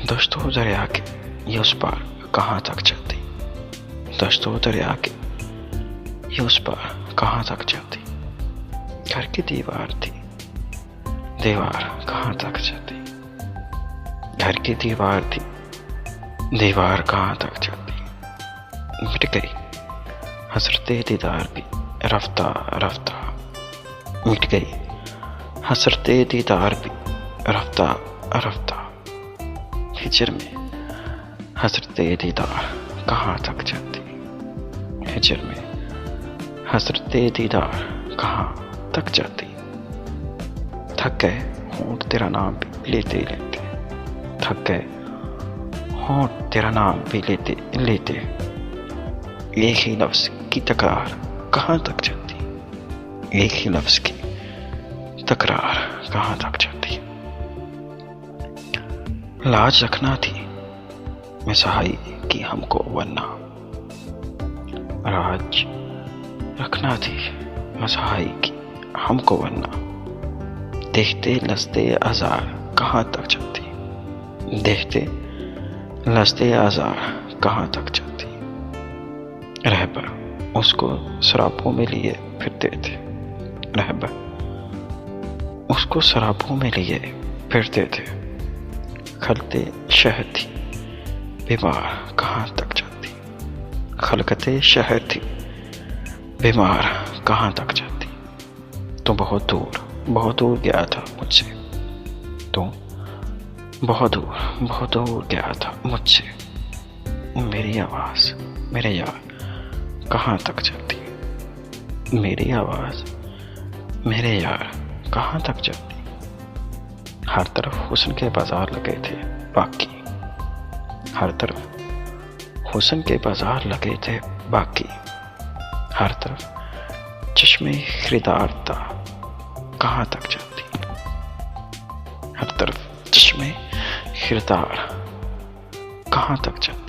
दोस्तों दरिया के ये उस पार कहाँ तक चलती, दोस्तों दरिया के ये उस पार कहाँ तक चलती। घर की दीवार थी, दीवार कहाँ तक चलती। घर की दीवार थी, दीवार कहाँ तक चलती। मिट गई हसरते दीदार भी रफ्ता रफ्ता, मिट गई हसरते दीदार भी रफ्ता रफ्ता। हिजर में हसरते दीदार कहाँ तक चलती। हिजर में हसरते दीदार कहाँ तक जाती। थक गए होंठ तेरा नाम भी लेते लेते, थक गए होंठ तेरा नाम भी लेते लेते। एक ही लफ्ज की तकरार कहाँ तक चलती। एक ही लफ्ज की तकरार कहाँ तक चलती। लाज रखना थी मिसहाई की हमको वरना, राज रखना थी मसहाई की हमको वरना। देखते लसते आज़ार कहाँ तक चलती। देखते लसते आज़ार कहाँ तक चलती। रहबर उसको शराबों में लिए फिरते थे, रहबर उसको शराबों में लिए फिरते थे। खलते शहर थी बीमार कहाँ तक चलती। खलकते शहर थी बीमार कहाँ तक चलती। तो बहुत दूर गया था मुझसे, तो बहुत दूर गया था मुझसे। मेरी आवाज़ मेरे यार कहाँ तक चलती। मेरी आवाज़ मेरे यार कहाँ तक चलती। हर तरफ हुस्न के बाजार लगे थे बाकी, हर तरफ हुस्न के बाजार लगे थे बाकी। हर तरफ चश्मे खरीदार था कहाँ तक चलती। हर तरफ चश्मे खरीदार कहाँ तक चलती।